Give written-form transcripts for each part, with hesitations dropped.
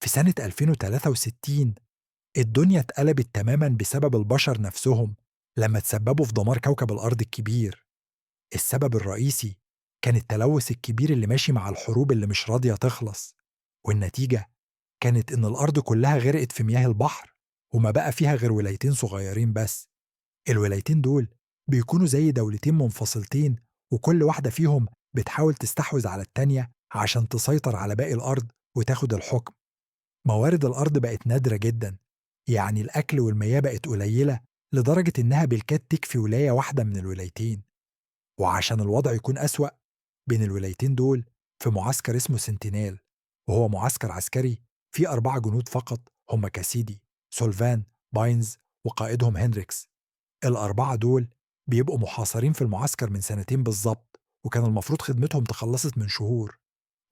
في سنة 2063 الدنيا اتقلبت تماماً بسبب البشر نفسهم لما تسببوا في دمار كوكب الأرض الكبير. السبب الرئيسي كان التلوث الكبير اللي ماشي مع الحروب اللي مش راضية تخلص، والنتيجة كانت إن الأرض كلها غرقت في مياه البحر، وما بقى فيها غير ولايتين صغيرين بس. الولايتين دول بيكونوا زي دولتين منفصلتين، وكل واحدة فيهم بتحاول تستحوذ على التانية عشان تسيطر على باقي الأرض وتاخد الحكم. موارد الأرض بقت نادرة جدا، يعني الأكل والمياه بقت قليلة لدرجة إنها بالكاد تكفي ولاية واحدة من الولايتين. وعشان الوضع يكون أسوأ بين الولايتين دول، في معسكر اسمه سنتينيل، وهو معسكر عسكري فيه 4 جنود فقط، هم كاسيدي، سولفان، باينز، وقائدهم هنريكس. ال4 دول بيبقوا محاصرين في المعسكر من سنتين بالظبط، وكان المفروض خدمتهم تخلصت من شهور،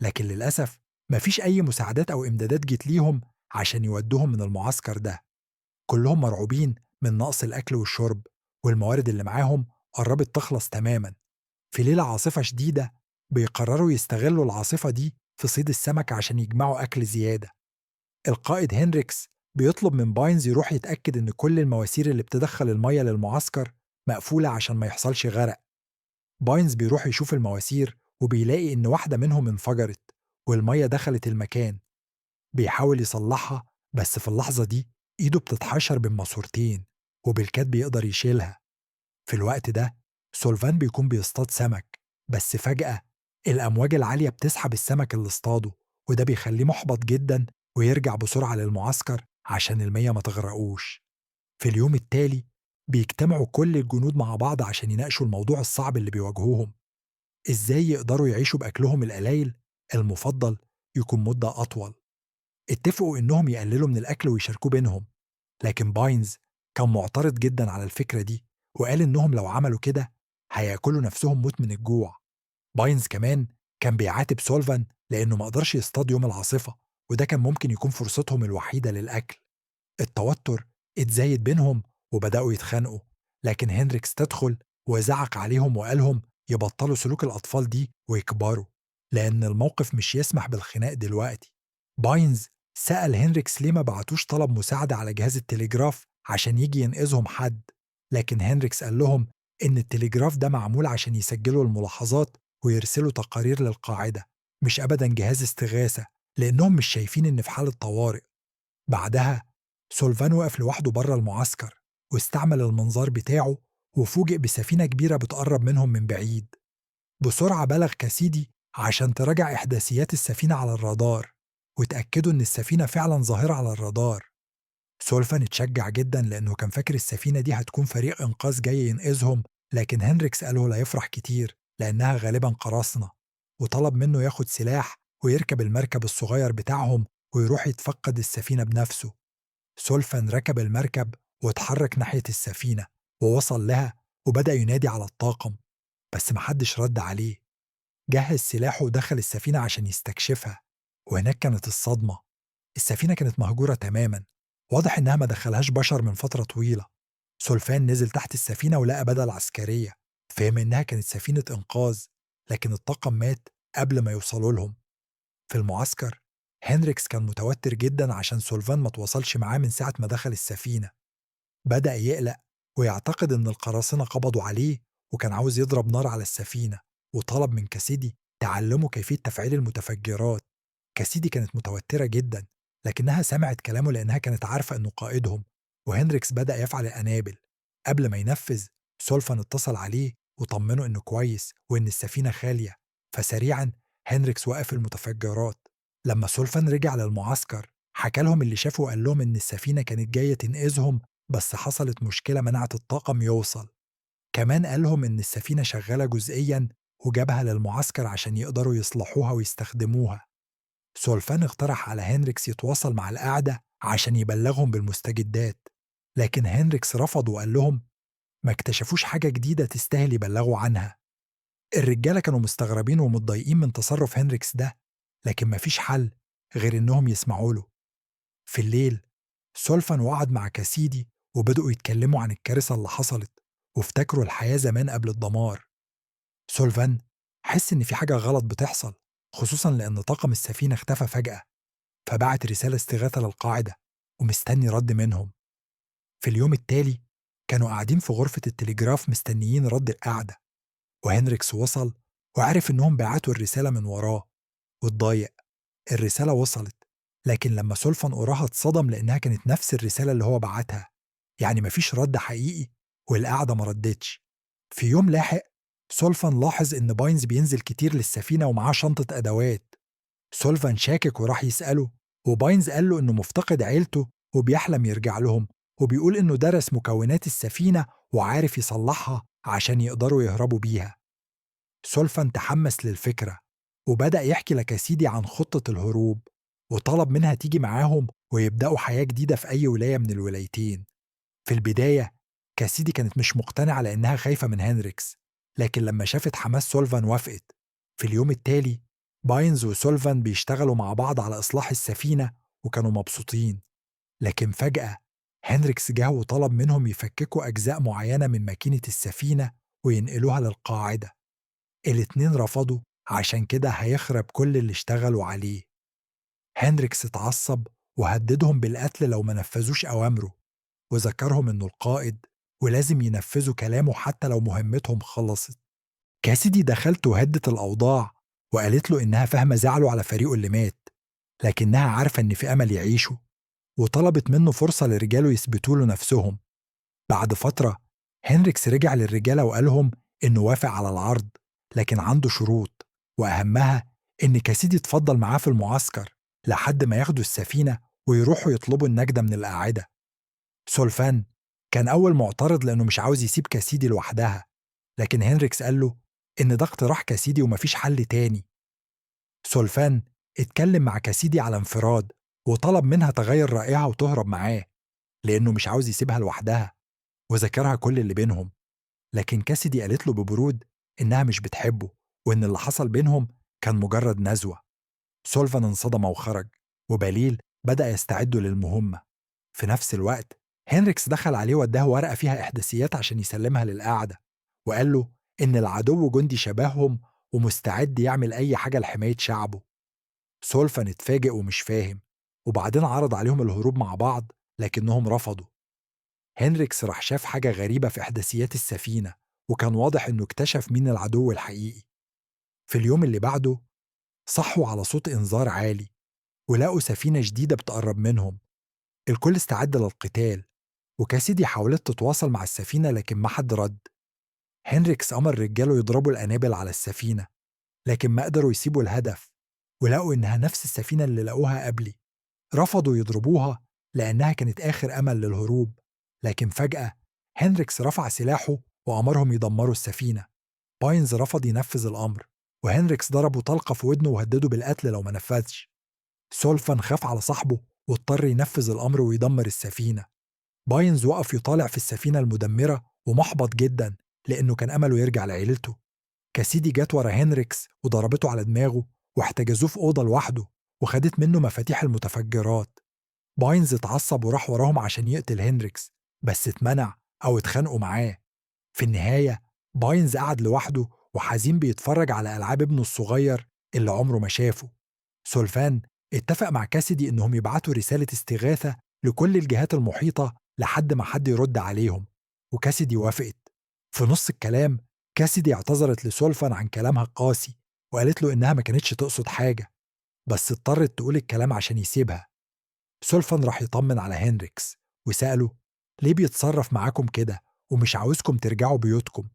لكن للأسف مفيش أي مساعدات أو إمدادات جت ليهم عشان يودوهم من المعسكر ده. كلهم مرعوبين من نقص الأكل والشرب، والموارد اللي معاهم قربت تخلص تماما. في ليلة عاصفة شديدة بيقرروا يستغلوا العاصفة دي في صيد السمك عشان يجمعوا أكل زيادة. القائد هنريكس بيطلب من باينز يروح يتأكد إن كل المواسير اللي بتدخل المية للمعسكر مقفولة عشان ما يحصلش غرق. باينز بيروح يشوف المواسير وبيلاقي إن واحدة منهم انفجرت والمية دخلت المكان. بيحاول يصلحها، بس في اللحظة دي إيده بتتحشر بين ماسورتين، وبالكاد بيقدر يشيلها. في الوقت ده سولفان بيكون بيصطاد سمك، بس فجأة الأمواج العالية بتسحب السمك اللي اصطاده، وده بيخليه محبط جدا ويرجع بسرعة للمعسكر عشان المية ما تغرقوش. في اليوم التالي بيجتمعوا كل الجنود مع بعض عشان يناقشوا الموضوع الصعب اللي بيواجهوهم: إزاي يقدروا يعيشوا بأكلهم القليل المفضل يكون مدة أطول. اتفقوا إنهم يقللوا من الأكل ويشاركوه بينهم، لكن باينز كان معترض جدا على الفكرة دي، وقال إنهم لو عملوا كده هياكلوا نفسهم موت من الجوع. باينز كمان كان بيعاتب سولفان لأنه ما قدرش يصطاد يوم العاصفة، وده كان ممكن يكون فرصتهم الوحيدة للأكل. التوتر اتزايد بينهم وبدأوا يتخانقوا، لكن هنريكس تدخل وزعق عليهم وقالهم يبطلوا سلوك الأطفال دي ويكبروا، لأن الموقف مش يسمح بالخناق دلوقتي. باينز سأل هنريكس ليه ما بعتوش طلب مساعدة على جهاز التليجراف عشان يجي ينقذهم حد، لكن هنريكس قال لهم إن التليجراف ده معمول عشان يسجلوا الملاحظات ويرسلوا تقارير للقاعدة، مش أبدا جهاز استغاثة، لأنهم مش شايفين إن في حالة طوارئ. بعدها سولفان وقف لوحده بره المعسكر واستعمل المنظار بتاعه، وفوجئ بسفينة كبيرة بتقرب منهم من بعيد. بسرعة بلغ كاسيدي عشان تراجع إحداثيات السفينة على الرادار، وتأكدوا إن السفينة فعلا ظاهرة على الرادار. سولفان اتشجع جدا لأنه كان فاكر السفينة دي هتكون فريق إنقاذ جاي ينقذهم، لكن هنريكس قاله لا يفرح كتير لأنها غالبا قراصنة، وطلب منه ياخد سلاح ويركب المركب الصغير بتاعهم ويروح يتفقد السفينة بنفسه. سولفان ركب المركب واتحرك ناحية السفينة ووصل لها وبدأ ينادي على الطاقم، بس محدش رد عليه. جهز سلاحه ودخل السفينة عشان يستكشفها، وهناك كانت الصدمة. السفينة كانت مهجورة تماما، واضح إنها ما دخلهاش بشر من فترة طويلة. سولفان نزل تحت السفينة ولقى بدل عسكرية، فهم إنها كانت سفينة إنقاذ، لكن الطاقم مات قبل ما يوصلوا لهم. في المعسكر هنريكس كان متوتر جدا عشان سولفان ما تواصلش معاه من ساعة ما دخل السفينة. بدأ يقلق ويعتقد إن القراصنة قبضوا عليه، وكان عاوز يضرب نار على السفينة، وطلب من كاسيدي تعلمه كيفية تفعيل المتفجرات. كاسيدي كانت متوترة جدا، لكنها سمعت كلامه لأنها كانت عارفة إنه قائدهم. وهنريكس بدأ يفعل الأنابل. قبل ما ينفذ، سولفان اتصل عليه وطمنه إنه كويس وإن السفينة خالية، فسريعا هنريكس وقف المتفجرات. لما سولفان رجع للمعسكر حكى لهم اللي شافه وقال لهم إن السفينة كانت جاية تنقذهم، بس حصلت مشكلة منعت الطاقم يوصل. كمان قالهم إن السفينة شغالة جزئيا وجابها للمعسكر عشان يقدروا يصلحوها ويستخدموها. سولفان اقترح على هنريكس يتواصل مع القاعدة عشان يبلغهم بالمستجدات، لكن هنريكس رفض وقال لهم ما اكتشفوش حاجة جديدة تستاهل يبلغوا عنها. الرجالة كانوا مستغربين ومتضايقين من تصرف هنريكس ده، لكن مفيش حل غير إنهم يسمعوا له. في الليل سولفان وقعد مع كاسيدي وبدأوا يتكلموا عن الكارثة اللي حصلت، وافتكروا الحياة زمان قبل الدمار. سولفان حس إن في حاجة غلط بتحصل، خصوصا لأن طاقم السفينة اختفى فجأة، فبعت رسالة استغاثة للقاعدة ومستني رد منهم. في اليوم التالي كانوا قاعدين في غرفة التلجراف مستنيين رد القعدة، وهنريكس وصل وعرف إنهم بعتوا الرسالة من وراه واتضايق. الرسالة وصلت، لكن لما سولفان قراها اتصدم لأنها كانت نفس الرسالة اللي هو بعتها، يعني مفيش رد حقيقي والقعدة ما ردتش. في يوم لاحق سولفان لاحظ إن باينز بينزل كتير للسفينة ومعاه شنطة أدوات. سولفان شاكك وراح يسأله، وباينز قال له إنه مفتقد عيلته وبيحلم يرجع لهم، وبيقول إنه درس مكونات السفينة وعارف يصلحها عشان يقدروا يهربوا بيها. سولفان تحمس للفكرة وبدأ يحكي لكاسيدي عن خطة الهروب، وطلب منها تيجي معاهم ويبدأوا حياة جديدة في أي ولاية من الولايتين. في البداية كاسيدي كانت مش مقتنعة لأنها خايفة من هنريكس، لكن لما شافت حماس سولفان وافقت. في اليوم التالي باينز وسولفان بيشتغلوا مع بعض على إصلاح السفينة وكانوا مبسوطين، لكن فجأة هنريكس جه وطلب منهم يفككوا أجزاء معينة من ماكينة السفينة وينقلوها للقاعدة. الاتنين رفضوا عشان كده هيخرب كل اللي اشتغلوا عليه. هنريكس اتعصب وهددهم بالقتل لو ما نفذوش أوامره، وذكرهم إنه القائد ولازم ينفذوا كلامه حتى لو مهمتهم خلصت. كاسيدي دخلت وهدت الأوضاع وقالت له إنها فاهمة زعله على فريقه اللي مات، لكنها عارفة إن في أمل يعيشوا، وطلبت منه فرصة لرجاله يثبتوا له نفسهم. بعد فترة هنريكس رجع للرجالة وقالهم إنه وافق على العرض، لكن عنده شروط، وأهمها إن كاسيدي اتفضل معاه في المعسكر لحد ما ياخدوا السفينة ويروحوا يطلبوا النجدة من القاعدة. سولفان كان أول معترض لأنه مش عاوز يسيب كاسيدي لوحدها، لكن هنريكس قال له إن ده اقتراح كاسيدي ومفيش حل تاني. سولفان اتكلم مع كاسيدي على انفراد وطلب منها تغير رأيها وتهرب معاه، لأنه مش عاوز يسيبها لوحدها، وذكرها كل اللي بينهم. لكن كاسيدي قالت له ببرود إنها مش بتحبه وإن اللي حصل بينهم كان مجرد نزوة. سولفان انصدم وخرج، وبليل بدأ يستعدوا للمهمة. في نفس الوقت هنريكس دخل عليه واداه ورقة فيها إحداثيات عشان يسلمها للقاعدة، وقال له إن العدو جندي شبههم ومستعد يعمل أي حاجة لحماية شعبه. سولفان اتفاجئ ومش فاهم، وبعدين عرض عليهم الهروب مع بعض لكنهم رفضوا. هنريكس راح شاف حاجة غريبة في إحداثيات السفينة، وكان واضح إنه اكتشف مين العدو الحقيقي. في اليوم اللي بعده صحوا على صوت إنذار عالي ولقوا سفينة جديدة بتقرب منهم. الكل استعد للقتال، وكاسيدي حاولت تتواصل مع السفينة لكن ما حد رد. هنريكس أمر رجاله يضربوا القنابل على السفينة، لكن ما قدروا يسيبوا الهدف، ولقوا إنها نفس السفينة اللي لقوها قبلي. رفضوا يضربوها لأنها كانت آخر أمل للهروب، لكن فجأة هنريكس رفع سلاحه وأمرهم يدمروا السفينة. باينز رفض ينفذ الأمر، وهنريكس ضربه طلقة في ودنه وهدده بالقتل لو ما نفذش. سولفان خاف على صاحبه واضطر ينفذ الأمر ويدمر السفينة. باينز وقف يطالع في السفينة المدمرة ومحبط جدا لأنه كان أمله يرجع لعيلته. كاسيدي جت ورا هنريكس وضربته على دماغه واحتجزوه في أوضة لوحده وخدت منه مفاتيح المتفجرات. باينز اتعصب وراح وراهم عشان يقتل هنريكس، بس اتمنع أو اتخانقوا معاه. في النهاية باينز قعد لوحده وحزين بيتفرج على ألعاب ابنه الصغير اللي عمره ما شافه. سولفان اتفق مع كاسيدي إنهم يبعتوا رسالة استغاثة لكل الجهات المحيطة لحد ما حد يرد عليهم، وكاسيدي وافقت. في نص الكلام كاسيدي اعتذرت لسولفان عن كلامها القاسي، وقالت له إنها ما كانتش تقصد حاجة، بس اضطرت تقول الكلام عشان يسيبها. سولفان راح يطمن على هنريكس وسأله ليه بيتصرف معاكم كده ومش عاوزكم ترجعوا بيوتكم.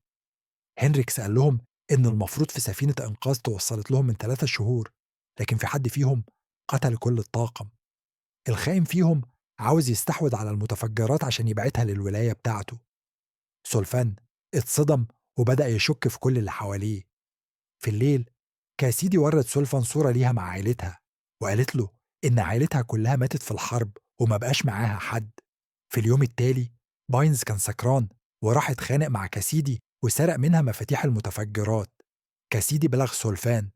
هنريكس قال لهم إن المفروض في سفينة إنقاذ توصلت لهم من 3 شهور، لكن في حد فيهم قتل كل الطاقم. الخائن فيهم عاوز يستحوذ على المتفجرات عشان يبعتها للولاية بتاعته. سولفان اتصدم وبدأ يشك في كل اللي حواليه. في الليل كاسيدي ورت سولفان صورة ليها مع عائلتها، وقالت له إن عائلتها كلها ماتت في الحرب وما بقاش معاها حد. في اليوم التالي باينز كان سكران وراح اتخانق مع كاسيدي وسرق منها مفاتيح المتفجرات. كاسيدي بلغ سولفان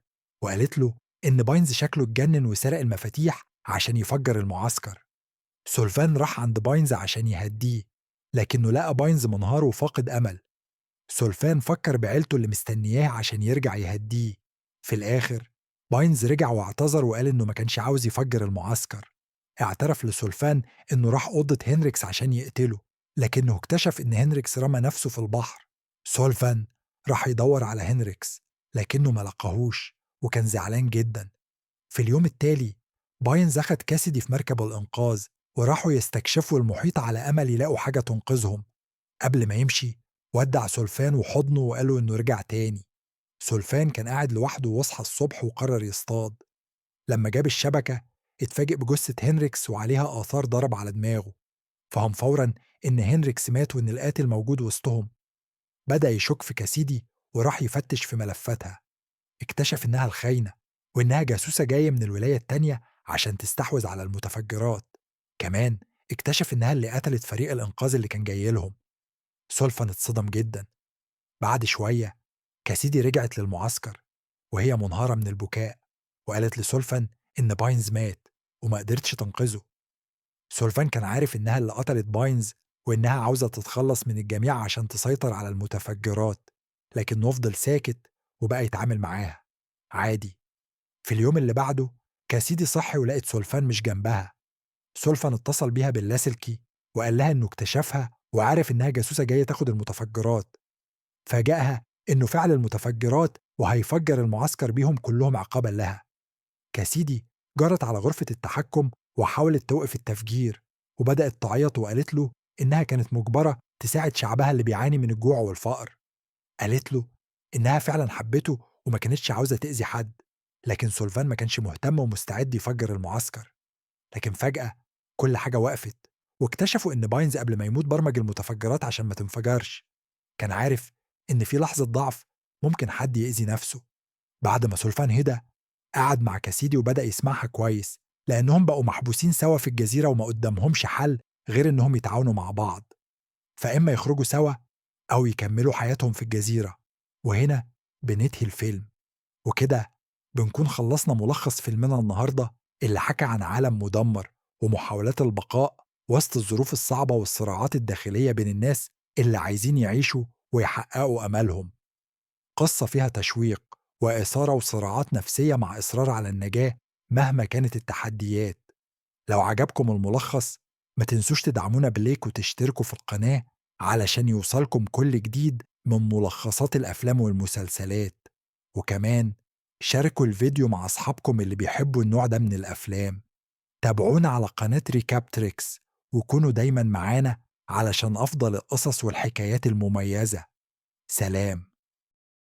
وقالت له إن باينز شكله اتجنن وسرق المفاتيح عشان يفجر المعسكر. سولفان راح عند باينز عشان يهديه، لكنه لقى باينز منهار وفاقد أمل. سولفان فكر بعيلته اللي مستنياه عشان يرجع يهديه. في الآخر باينز رجع واعتذر وقال إنه ما كانش عاوز يفجر المعسكر. اعترف لسولفان إنه راح أوضة هنريكس عشان يقتله، لكنه اكتشف إن هنريكس رمى نفسه في البحر. سولفان راح يدور على هنريكس، لكنه ما لقاهوش وكان زعلان جدا. في اليوم التالي باينز أخد كاسيدي في مركب الإنقاذ وراحوا يستكشفوا المحيط على أمل يلاقوا حاجة تنقذهم. قبل ما يمشي ودع سولفان وحضنه وقاله إنه رجع تاني. سولفان كان قاعد لوحده وصحى الصبح وقرر يصطاد. لما جاب الشبكة اتفاجئ بجثة هنريكس وعليها آثار ضرب على دماغه، فهم فورا إن هنريكس مات وإن القاتل موجود وسطهم. بدأ يشك في كاسيدي وراح يفتش في ملفاتها. اكتشف إنها الخاينة وإنها جاسوسة جاية من الولاية التانية عشان تستحوذ على المتفجرات. كمان اكتشف إنها اللي قتلت فريق الإنقاذ اللي كان جاي لهم. سولفان اتصدم جدا. بعد شوية كاسيدي رجعت للمعسكر وهي منهارة من البكاء، وقالت لسولفان إن باينز مات وما قدرتش تنقذه. سولفان كان عارف إنها اللي قتلت باينز وإنها عاوزة تتخلص من الجميع عشان تسيطر على المتفجرات، لكنه فضل ساكت وبقى يتعامل معاها عادي. في اليوم اللي بعده كاسيدي صحي ولقت سولفان مش جنبها. سولفان اتصل بيها باللاسلكي وقال لها إنه اكتشفها وعارف إنها جاسوسة جاية تاخد المتفجرات. فاجأها إنه فعل المتفجرات وهيفجر المعسكر بيهم كلهم عقابا لها. كاسيدي جرت على غرفة التحكم وحاولت توقف التفجير، وبدأت تعيط وقالت له إنها كانت مجبرة تساعد شعبها اللي بيعاني من الجوع والفقر. قالت له إنها فعلا حبته وما كانتش عاوزة تأذي حد، لكن سولفان ما كانش مهتم ومستعد يفجر المعسكر. لكن فجأة كل حاجة وقفت، واكتشفوا إن باينز قبل ما يموت برمج المتفجرات عشان ما تنفجرش. كان عارف إن في لحظة ضعف ممكن حد يأذي نفسه. بعد ما سولفان هدى قعد مع كاسيدي وبدأ يسمعها كويس، لأنهم بقوا محبوسين سوا في الجزيرة وما قدامهمش حل غير إنهم يتعاونوا مع بعض، فإما يخرجوا سوا أو يكملوا حياتهم في الجزيرة. وهنا بننهي الفيلم، وكده بنكون خلصنا ملخص فيلمنا النهاردة اللي حكى عن عالم مدمر ومحاولات البقاء وسط الظروف الصعبة والصراعات الداخلية بين الناس اللي عايزين يعيشوا ويحققوا أملهم. قصة فيها تشويق وإثارة وصراعات نفسية مع إصرار على النجاة مهما كانت التحديات. لو عجبكم الملخص ما تنسوش تدعمونا بليك وتشتركوا في القناة علشان يوصلكم كل جديد من ملخصات الأفلام والمسلسلات. وكمان شاركوا الفيديو مع أصحابكم اللي بيحبوا النوع ده من الأفلام. تابعونا على قناة ريكابتريكس وكونوا دايما معانا علشان أفضل القصص والحكايات المميزة. سلام.